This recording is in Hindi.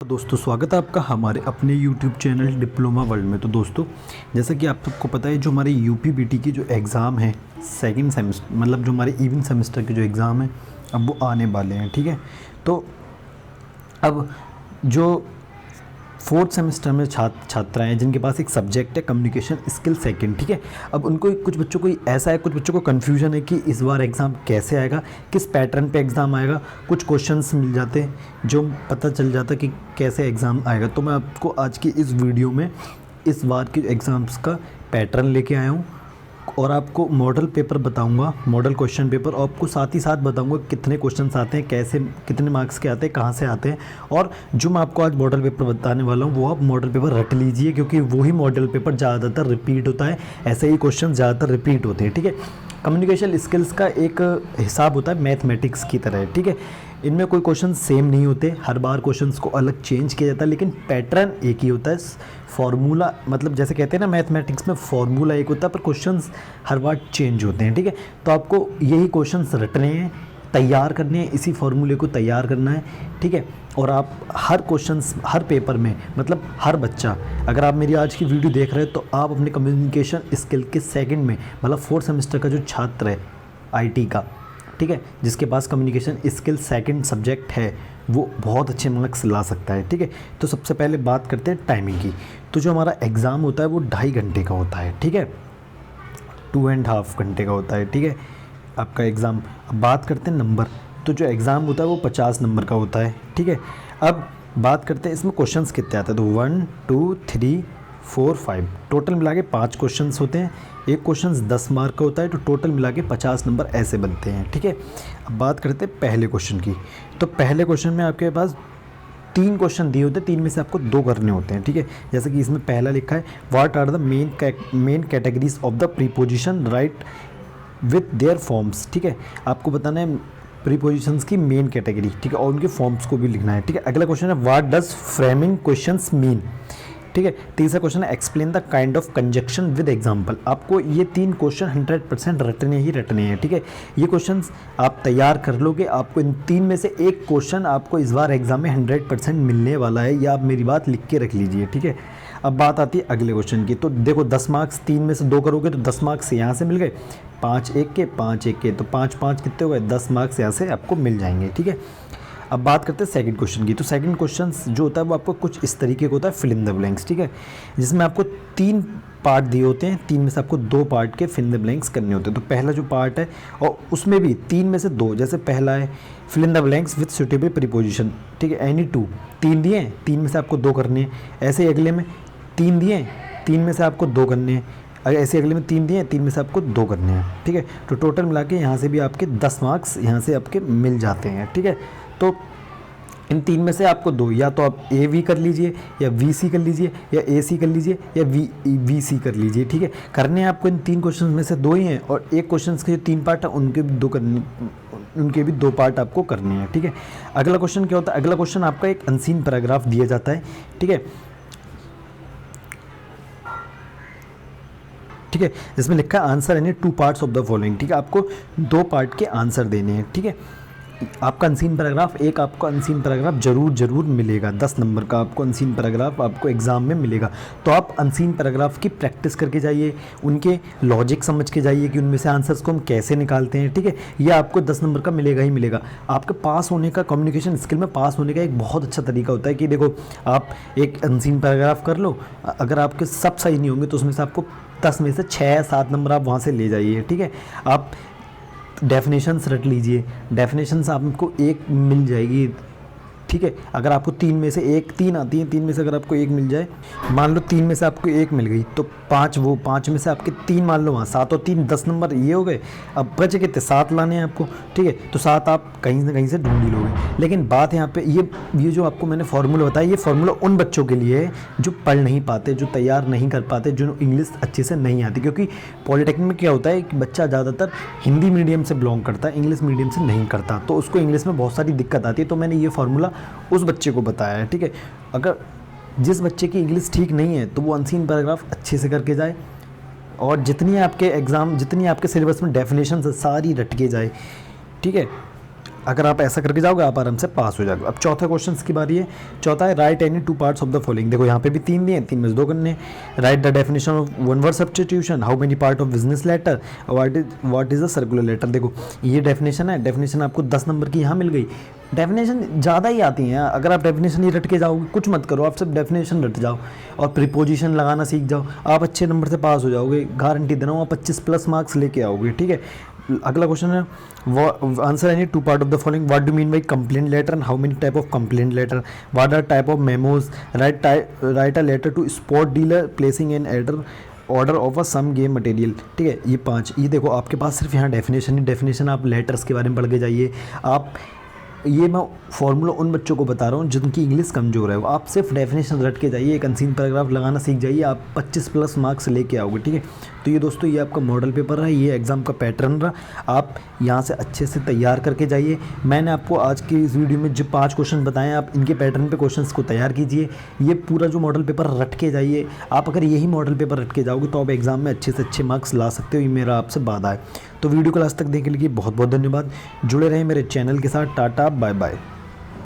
दोस्तों स्वागत है आपका हमारे अपने YouTube चैनल डिप्लोमा वर्ल्ड में। तो दोस्तों जैसा कि आप सबको पता है, जो हमारे यूपीबीटी की जो एग्ज़ाम है सेकंड सेमेस्टर, मतलब जो हमारे इवन सेमेस्टर के जो एग्ज़ाम है अब वो आने वाले हैं। ठीक है, तो अब जो फोर्थ सेमेस्टर में छात्र हैं जिनके पास एक सब्जेक्ट है कम्युनिकेशन स्किल सेकंड। ठीक है, अब उनको कुछ बच्चों को ऐसा है, कुछ बच्चों को कन्फ्यूजन है कि इस बार एग्ज़ाम कैसे आएगा, किस पैटर्न पे एग्ज़ाम आएगा। कुछ क्वेश्चंस मिल जाते हैं जो पता चल जाता कि कैसे एग्ज़ाम आएगा। तो मैं आपको आज की इस वीडियो में इस बार के एग्ज़ाम्स का पैटर्न लेके आया हूँ और आपको मॉडल पेपर बताऊंगा, मॉडल क्वेश्चन पेपर, और आपको साथ ही साथ बताऊंगा कितने क्वेश्चंस आते हैं, कैसे कितने मार्क्स के आते हैं, कहाँ से आते हैं। और जो मैं आपको आज मॉडल पेपर बताने वाला हूँ वो आप मॉडल पेपर रट लीजिए, क्योंकि वही मॉडल पेपर ज़्यादातर रिपीट होता है, ऐसे ही क्वेश्चन ज़्यादातर रिपीट होते हैं। ठीक है, कम्युनिकेशन स्किल्स का एक हिसाब होता है मैथमेटिक्स की तरह। ठीक है, इनमें कोई क्वेश्चन सेम नहीं होते, हर बार क्वेश्चंस को अलग चेंज किया जाता है, लेकिन पैटर्न एक ही होता है। फार्मूला, मतलब जैसे कहते हैं ना मैथमेटिक्स में फार्मूला एक होता है, पर क्वेश्चंस हर बार चेंज होते हैं। ठीक है, तो आपको यही क्वेश्चंस रटने हैं, तैयार करने हैं, इसी फार्मूले को तैयार करना है। ठीक है, और आप हर क्वेश्चंस हर पेपर में, मतलब हर बच्चा, अगर आप मेरी आज की वीडियो देख रहे हैं तो आप अपने कम्युनिकेशन स्किल के सेकंड में, मतलब फोर्थ सेमेस्टर का जो छात्र है आईटी का, ठीक है, जिसके पास कम्युनिकेशन स्किल सेकंड सब्जेक्ट है, वो बहुत अच्छे मार्क्स ला सकता है। ठीक है, तो सबसे पहले बात करते हैं टाइमिंग की। तो जो हमारा एग्ज़ाम होता है वो 2.5 घंटे का होता है। ठीक है, 2.5 घंटे का होता है। ठीक है, आपका एग्ज़ाम। अब बात करते हैं नंबर। तो जो एग्ज़ाम होता है वो 50 नंबर का होता है। ठीक है, अब बात करते हैं इसमें क्वेश्चंस कितने आते हैं। तो 1 2 3 4 5 टोटल मिला के 5 क्वेश्चंस होते हैं। एक क्वेश्चन 10 मार्क का होता है, तो टोटल मिला के 50 नंबर ऐसे बनते हैं। ठीक है, अब बात करते हैं पहले क्वेश्चन की। तो पहले क्वेश्चन में आपके पास 3 क्वेश्चन दिए होते हैं, 3 में से आपको 2 करने होते हैं। ठीक है, जैसे कि इसमें पहला लिखा है, what are the main categories of the preposition write with their forms. ठीक है, आपको बताना है प्रीपोजिशंस की मेन कैटेगरी। ठीक है, और उनके फॉर्म्स को भी लिखना है। ठीक है, अगला क्वेश्चन है, what does framing questions mean. ठीक है, तीसरा क्वेश्चन है, explain the kind of conjunction with example. आपको ये 3 क्वेश्चन 100% रटने ही रटने हैं। ठीक है, ये क्वेश्चंस आप तैयार कर लोगे, आपको इन 3 में से एक क्वेश्चन आपको इस बार एग्जाम में 100% मिलने वाला है, या आप मेरी बात लिख के रख लीजिए। ठीक है, अब बात आती है अगले क्वेश्चन की। तो देखो 10 मार्क्स, 3 में से 2 करोगे तो 10 मार्क्स यहाँ से मिल गए, 5 एक के 5 एक के, तो 5 5 कितने हो गए, 10 मार्क्स यहाँ से आपको मिल जाएंगे। ठीक है, अब बात करते हैं सेकंड क्वेश्चन की। तो सेकंड क्वेश्चन जो होता है वो आपको कुछ इस तरीके का होता है, फिल इन द ब्लैंक्स। ठीक है, जिसमें आपको 3 पार्ट दिए होते हैं, 3 में से आपको 2 पार्ट के फिल इन द ब्लैंक्स करने होते हैं। तो पहला जो पार्ट है, और उसमें भी 3 में से 2, जैसे पहला है fill in the blanks with suitable preposition. ठीक है, एनी 2, 3 दिए हैं, 3 में से आपको 2 करने हैं। ऐसे ही अगले में 3 दिए हैं, 3 में से आपको 2 करने हैं। ऐसे अगले में 3 दिए हैं, 3 में से आपको 2 करने हैं। ठीक है, तो टोटल मिला के यहाँ से भी आपके 10 मार्क्स यहाँ से आपके मिल जाते हैं। ठीक है, तो इन 3 में से आपको 2, या तो आप ए वी कर लीजिए, या वी सी कर लीजिए, या ए सी कर लीजिए, या वी सी कर लीजिए। ठीक है, करने हैं आपको इन 3 क्वेश्चन में से 2 ही हैं, और एक क्वेश्चन के जो 3 पार्ट है उनके भी 2 करने, उनके भी 2 पार्ट आपको करने हैं। ठीक है, अगला क्वेश्चन क्या होता है, अगला क्वेश्चन आपका एक अनसीन पैराग्राफ दिया जाता है। ठीक है, ठीक है, जिसमें लिखा है answer any 2 parts of the following. ठीक है, आपको 2 पार्ट के आंसर देने हैं। ठीक है, आपका अनसीन पैराग्राफ, एक आपको अनसीन पैराग्राफ जरूर मिलेगा, 10 नंबर का आपको अनसीन पैराग्राफ आपको एग्जाम में मिलेगा। तो आप अनसीन पैराग्राफ की प्रैक्टिस करके जाइए, उनके लॉजिक समझ के जाइए कि उनमें से आंसर्स को हम कैसे निकालते हैं। ठीक है, ये आपको 10 नंबर का मिलेगा ही मिलेगा। आपके पास होने का, कम्युनिकेशन स्किल में पास होने का एक बहुत अच्छा तरीका होता है कि देखो आप एक अनसीन पैराग्राफ कर लो, अगर आपके सब सही नहीं होंगे तो उसमें से आपको 10 में से 6-7 नंबर आप वहाँ से ले जाइए। ठीक है, आप डेफिनेशंस रट लीजिए, डेफिनेशंस आपको 1 मिल जाएगी। ठीक है, अगर आपको 3 में से 3 आती है, 3 में से अगर आपको 1 मिल जाए, मान लो 3 में से आपको 1 मिल गई, तो 5 में से आपके 3 मान लो, वहाँ 7 और 3 10 नंबर ये हो गए। अब बचे कितने, 7 लाने हैं आपको। ठीक है, तो 7 आप कहीं ना कहीं से ढूंढ ही लोगे। लेकिन बात यहाँ पे ये जो आपको मैंने फार्मूला बताया, ये फार्मूला उन बच्चों के लिए है जो पढ़ नहीं पाते, जो तैयार नहीं कर पाते, जो इंग्लिश अच्छे से नहीं आती। क्योंकि पॉलिटेक्निक में क्या होता है कि बच्चा ज़्यादातर हिंदी मीडियम से बिलोंग करता है, इंग्लिश मीडियम से नहीं करता, तो उसको इंग्लिश में बहुत सारी दिक्कत आती है। तो मैंने ये फार्मूला उस बच्चे को बताया है। ठीक है, अगर जिस बच्चे की इंग्लिश ठीक नहीं है तो वो अनसीन पैराग्राफ अच्छे से करके जाए, और जितनी आपके सिलेबस में डेफिनेशन सारी रट के जाए। ठीक है, अगर आप ऐसा करके जाओगे आप आराम से पास हो जाओगे। अब चौथा क्वेश्चन की बारी है। चौथा है right any two parts of the following. देखो यहाँ पे भी 3 दिए हैं, 3 में से 2 करने हैं। Write the definition of one word substitution, how many part of business letter, what is a circular letter. देखो ये डेफिनेशन है, डेफिनेशन आपको 10 नंबर की यहाँ मिल गई। डेफिनेशन ज़्यादा ही आती हैं, अगर आप डेफिनेशन ही रट के जाओगे कुछ मत करो, आप सिर्फ डेफिनेशन रट जाओ और प्रीपोजिशन लगाना सीख जाओ, आप अच्छे नंबर से पास हो जाओगे, गारंटी दे रहा हूँ, आप 25+ मार्क्स लेके आओगे। ठीक है, अगला क्वेश्चन है answer any two part of the following. What do mean by complaint letter and how many type of complaint letter, what are type of memos, write a letter to sport dealer placing an order of a some game material. ठीक है, ये 5। ये देखो आपके पास सिर्फ यहाँ डेफिनेशन ही डेफिनेशन, आप लेटर्स के बारे में पढ़ के जाइए। आप ये मैं फॉर्मूला उन बच्चों को बता रहा हूँ जिनकी इंग्लिश कमज़ोर है, वो आप सिर्फ डेफिनेशन रट के जाइए, एक अनसीन पैराग्राफ लगाना सीख जाइए, आप 25+ मार्क्स लेके आओगे। ठीक है, तो ये दोस्तों ये आपका मॉडल पेपर रहा, ये एग्ज़ाम का पैटर्न रहा, आप यहाँ से अच्छे से तैयार करके जाइए। मैंने आपको आज की इस वीडियो में जो 5 क्वेश्चन बताए हैं, आप इनके पैटर्न पे क्वेश्चंस को तैयार कीजिए। ये पूरा जो मॉडल पेपर रट के जाइए, आप अगर यही मॉडल पेपर रट के जाओगे तो आप एग्ज़ाम में अच्छे से अच्छे मार्क्स ला सकते हो, ये मेरा आपसे वादा है। तो वीडियो को लास्ट तक देखने के लिए बहुत बहुत धन्यवाद। जुड़े रहें मेरे चैनल के साथ। Tata bye bye.